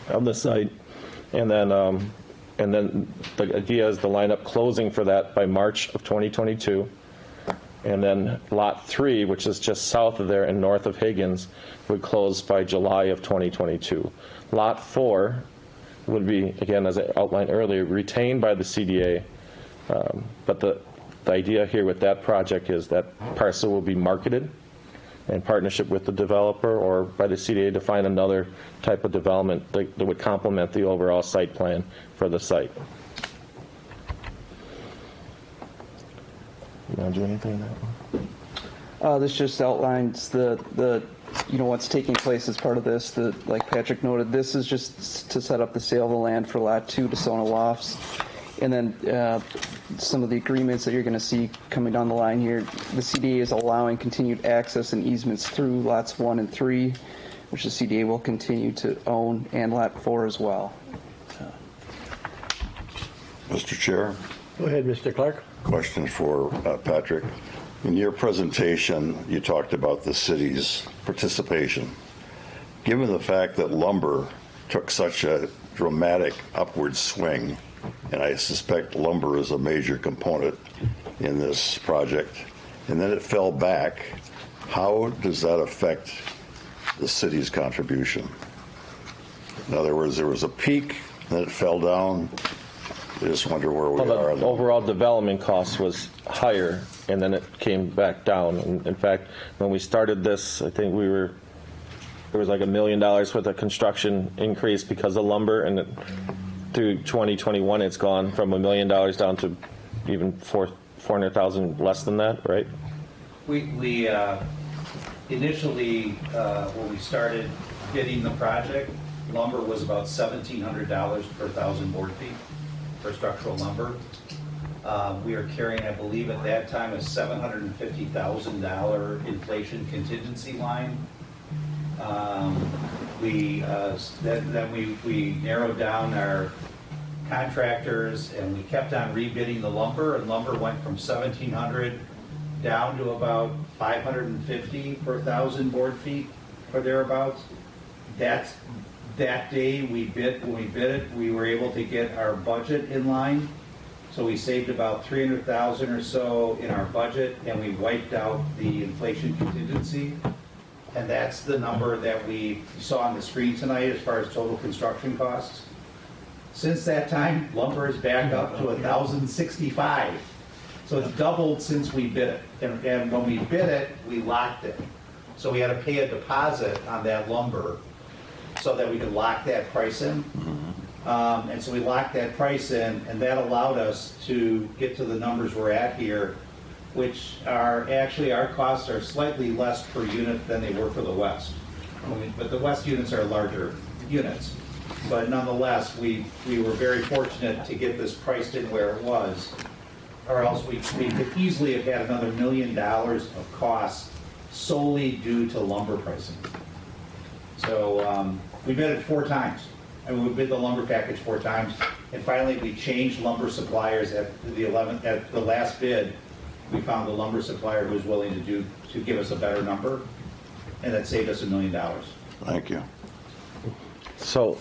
of the site. And then the idea is to line up closing for that by March of 2022. And then Lot 3, which is just south of there and north of Higgins, would close by July of 2022. Lot 4 would be, again, as I outlined earlier, retained by the CDA, but the idea here with that project is that parcel will be marketed in partnership with the developer or by the CDA to find another type of development that would complement the overall site plan for the site. You want to do anything in that one? This just outlines the what's taking place as part of this. Like Patrick noted, this is just to set up the sale of the land for Lot 2 to Sona Lofts. And then some of the agreements that you're going to see coming down the line here, the CDA is allowing continued access and easements through Lots 1 and 3, which the CDA will continue to own, and Lot 4 as well. Mr. Chair, Go ahead, Mr. Clark. question for Patrick. In your presentation, you talked about the city's participation. Given the fact that lumber took such a dramatic upward swing, and I suspect lumber is a major component in this project, and then it fell back, how does that affect the city's contribution? In other words, there was a peak, then it fell down. I just wonder where we are. The overall development cost was higher, and then it came back down. And in fact, when we started this, I think there was like $1 million worth of construction increase because of lumber, and through 2021, it's gone from $1 million down to even 400,000 less than that, right? We initially, when we started bidding the project, lumber was about $1,700 per 1,000 board feet for structural lumber. We are carrying, I believe at that time, a $750,000 inflation contingency line. We narrowed down our contractors, and we kept on rebidding the lumber, and lumber went from $1,700 down to about $550 per 1,000 board feet or thereabouts. That day when we bid it, we were able to get our budget in line. So we saved about $300,000 or so in our budget, and we wiped out the inflation contingency. And that's the number that we saw on the screen tonight as far as total construction costs. Since that time, lumber is back up to $1,065. So it's doubled since we bid it. And when we bid it, we locked it. So we had to pay a deposit on that lumber so that we could lock that price in. And so we locked that price in, and that allowed us to get to the numbers we're at here, which are actually, our costs are slightly less per unit than they were for the West. But the West units are larger units. But nonetheless, we were very fortunate to get this priced in where it was, or else we could easily have had another $1 million of costs solely due to lumber pricing. So we bid it 4 times. I mean, we bid the lumber package 4 times, and finally we changed lumber suppliers at the last bid. We found the lumber supplier who was willing to give us a better number, and that saved us $1 million. Thank you. So,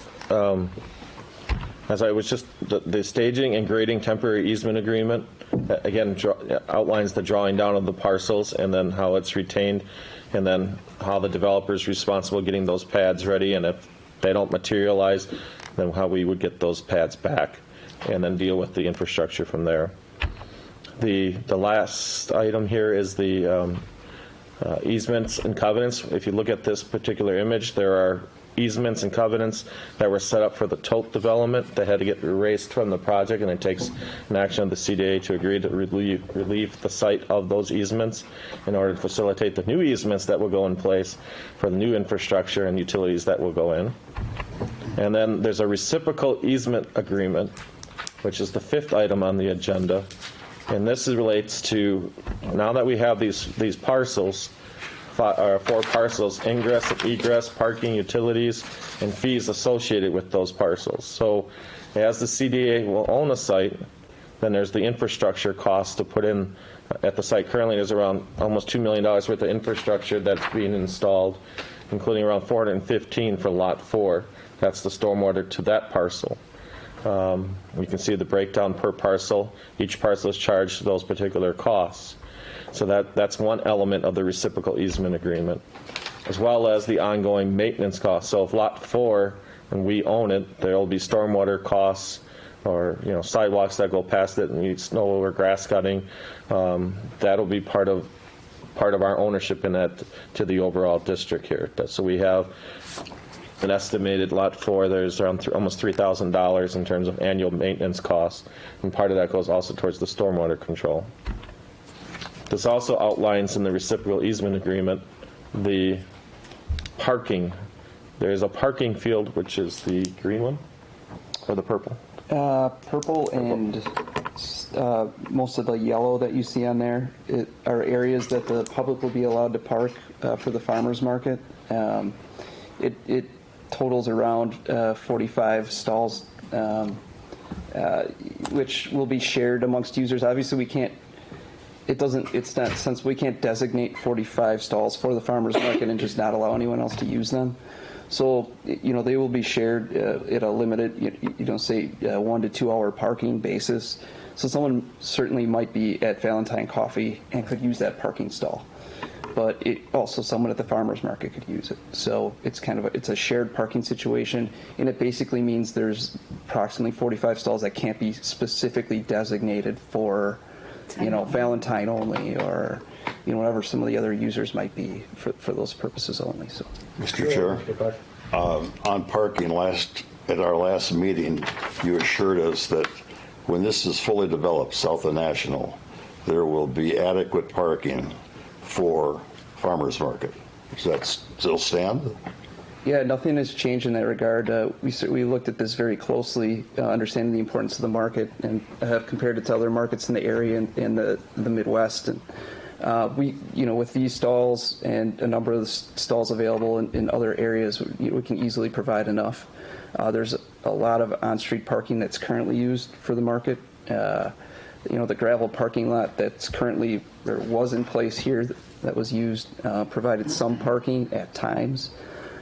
as I was just, the staging and grading temporary easement agreement, again, outlines the drawing down of the parcels and then how it's retained, and then how the developer is responsible getting those pads ready, and if they don't materialize, then how we would get those pads back, and then deal with the infrastructure from there. The last item here is the easements and covenants. If you look at this particular image, there are easements and covenants that were set up for the tote development that had to get erased from the project, and it takes an action of the CDA to agree to relieve the site of those easements in order to facilitate the new easements that will go in place for the new infrastructure and utilities that will go in. And then there's a reciprocal easement agreement, which is the 5th item on the agenda. And this relates to, now that we have these parcels, 4 parcels, ingress and egress, parking, utilities, and fees associated with those parcels. So as the CDA will own a site, then there's the infrastructure cost to put in at the site. Currently there's around almost $2 million worth of infrastructure that's being installed, including around $415 for Lot 4. That's the stormwater to that parcel. We can see the breakdown per parcel. Each parcel is charged those particular costs. So that's one element of the reciprocal easement agreement, as well as the ongoing maintenance costs. So if Lot 4, and we own it, there will be stormwater costs, or sidewalks that go past it and need snow or grass cutting. That'll be part of our ownership in that to the overall district here. So we have an estimated Lot 4, there's around almost $3,000 in terms of annual maintenance costs, and part of that goes also towards the stormwater control. This also outlines in the reciprocal easement agreement the parking. There's a parking field, which is the green one, or the purple? Purple and most of the yellow that you see on there are areas that the public will be allowed to park for the farmers market. It totals around 45 stalls, which will be shared amongst users. Obviously, we can't. It's not since we can't designate 45 stalls for the farmers market and just not allow anyone else to use them. So, they will be shared at a limited, say 1 to 2 hour parking basis. So someone certainly might be at Valentine Coffee and could use that parking stall. But someone at the farmer's market could use it. So it's it's a shared parking situation, and it basically means there's approximately 45 stalls that can't be specifically designated for, Valentine only, or whatever some of the other users might be for those purposes only. So, Mr. Chair, on parking, at our last meeting, you assured us that when this is fully developed, south of National, there will be adequate parking for farmers market. Does that still stand? Yeah, nothing has changed in that regard. We looked at this very closely, understanding the importance of the market, and have compared it to other markets in the area and the Midwest. And with these stalls and a number of the stalls available in other areas, we can easily provide enough. There's a lot of on-street parking that's currently used for the market. The gravel parking lot that's currently, or was in place here that was used, provided some parking at times.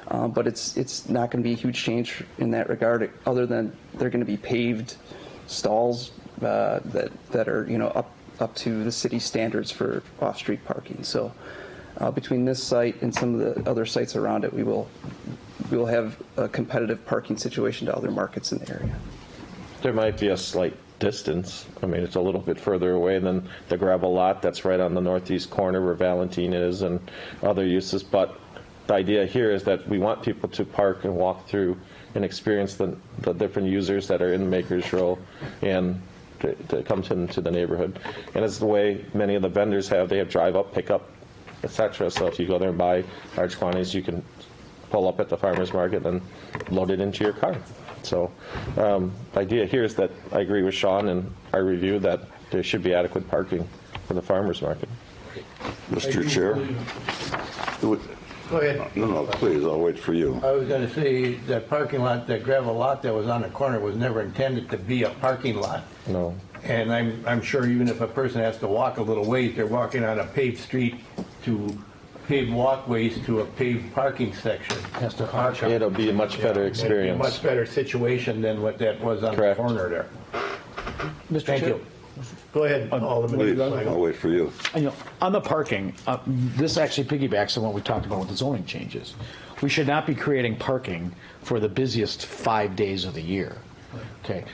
But it's not going to be a huge change in that regard, other than they're going to be paved stalls that are up to the city standards for off-street parking. So between this site and some of the other sites around it, we will have a competitive parking situation to other markets in the area. There might be a slight distance. I mean, it's a little bit further away than the gravel lot that's right on the northeast corner where Valentine is and other uses, but the idea here is that we want people to park and walk through and experience the different users that are in Maker's Row and to come into the neighborhood. And it's the way many of the vendors have. They have drive-up, pick-up, etc. So if you go there and buy large quantities, you can pull up at the farmer's market and load it into your car. So the idea here is that I agree with Sean and our review that there should be adequate parking for the farmer's market. Mr. Chair? Go ahead. No, please, I'll wait for you. I was going to say that parking lot, that gravel lot that was on the corner was never intended to be a parking lot. No. And I'm sure even if a person has to walk a little ways, they're walking on a paved street to paved walkways to a paved parking section. Has to park. It'll be a much better experience. It'll be a much better situation than what that was on Correct. the corner there. Mr. Thank Chair? you. Go ahead, Alderman. Please, I'll wait for you. On the parking, this actually piggybacks on what we talked about with the zoning changes. We should not be creating parking for the busiest 5 days of the year. Okay,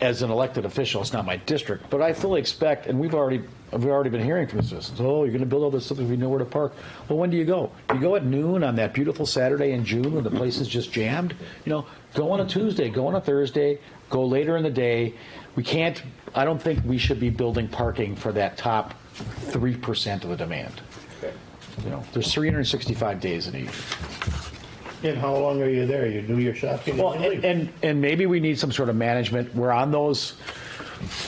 as an elected official, it's not my district, but I fully expect, and we've already been hearing from the citizens. Oh, you're going to build all this stuff, we know where to park. Well, when do you go? You go at noon on that beautiful Saturday in June when the place is just jammed. Go on a Tuesday, go on a Thursday, go later in the day. We can't. I don't think we should be building parking for that top 3% of the demand. There's 365 days in a year. And how long are you there? You do your shopping? Well, and maybe we need some sort of management where on those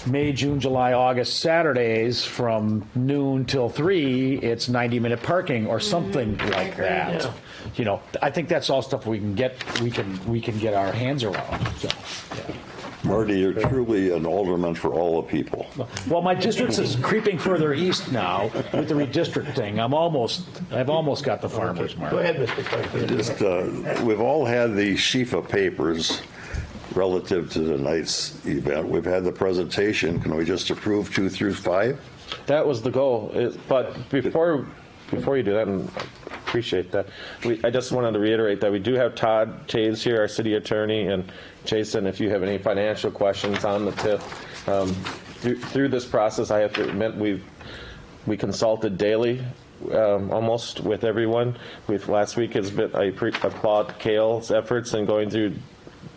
May, June, July, August Saturdays from noon till 3, it's 90-minute parking or something like that. Yeah. I think that's all stuff we can get get our hands around. So, yeah. Marty, you're truly an alderman for all the people. Well, my district is creeping further east now with the redistricting. I've almost got the farmers market. Go ahead, Mr. Clark. We've all had the sheaf of papers relative to tonight's event. We've had the presentation. Can we just approve 2 through 5? That was the goal. But before you do that, and I appreciate that, I just wanted to reiterate that we do have Todd Taves here, our city attorney, and Jason, if you have any financial questions on the TIF. Through this process, I have to admit, we consulted daily, almost with everyone. Last week has been, I applaud Kale's efforts in going through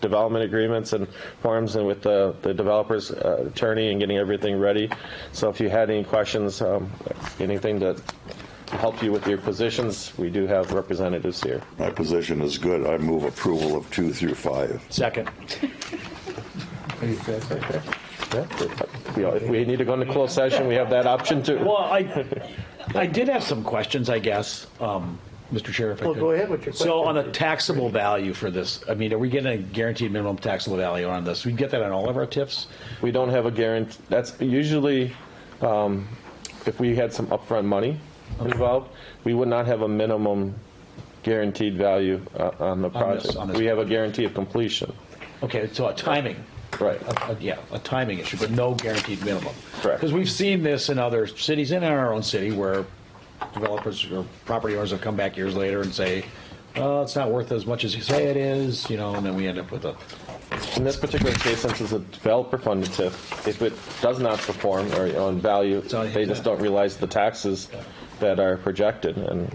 development agreements and forms and with the developer's attorney and getting everything ready. So if you had any questions, anything to help you with your positions, we do have representatives here. My position is good. I move approval of 2 through 5. Second. If we need to go into closed session, we have that option too. Well, I did have some questions, I guess, Mr. Chair, if I could. Go ahead with your question. So on the taxable value for this, I mean, are we getting a guaranteed minimum taxable value on this? We get that on all of our TIFs? We don't have a guarantee. That's usually, if we had some upfront money involved, we would not have a minimum guaranteed value on the project. On this we have a guarantee of completion. Okay, so a timing. Right. A timing issue, but no guaranteed minimum. Correct. Because we've seen this in other cities and in our own city where developers or property owners have come back years later and say, oh, it's not worth as much as you say it is, you know, and then we end up with a... In this particular case, since it's a developer-funded TIF, if it does not perform or on value, they just don't realize the taxes that are projected, and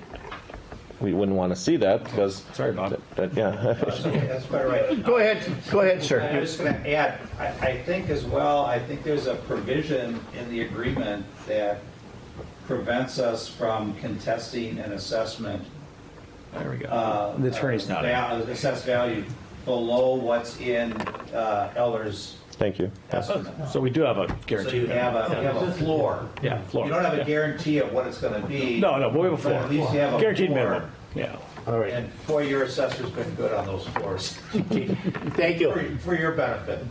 we wouldn't want to see that because... Sorry, Bob. That's quite right. Go ahead, sir. I'm just going to add, I think as well, I think there's a provision in the agreement that prevents us from contesting an assessment. There we go. The attorney's not in. Assessed value below what's in Eller's Thank you. estimate. So we do have a So guarantee. you have a floor. Yeah, floor. You don't have a guarantee of what it's going to be. No, but we have a floor. But at least you have a Guaranteed floor. minimum. Yeah. All right. And boy, your assessor's been good on those floors. Thank you. For your benefit.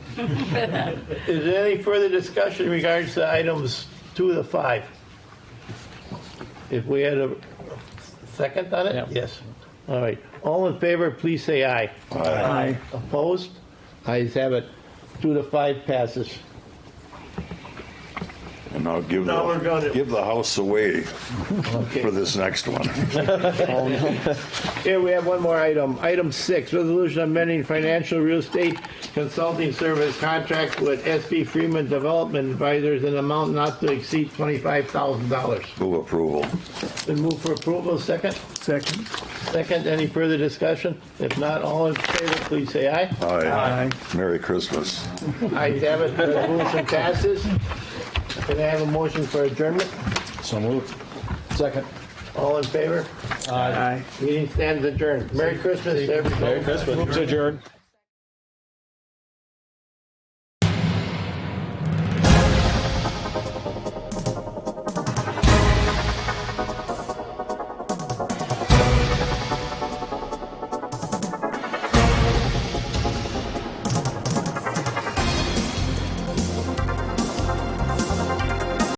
Is there any further discussion in regards to items 2 to 5? If we had a second on it? Yeah. Yes. All right. All in favor, please say aye. Aye. Opposed? Ayes have it. 2 to 5 passes. And now give Now we're gonna- the house away Okay. for this next one. Here we have one more item. Item 6, resolution amending financial real estate consulting service contract with SB Freeman Development Advisors in an amount not to exceed $25,000. Move approval. Been moved for approval. Second? Second. Second. Any further discussion? If not, all in favor, please say aye. Aye. Merry Christmas. Ayes have it. Resolution passes. Can I have a motion for adjournment? So moved. Second. All in favor? Aye. Meeting stands adjourned. Merry Christmas, everybody. Merry Christmas. Move to adjourn.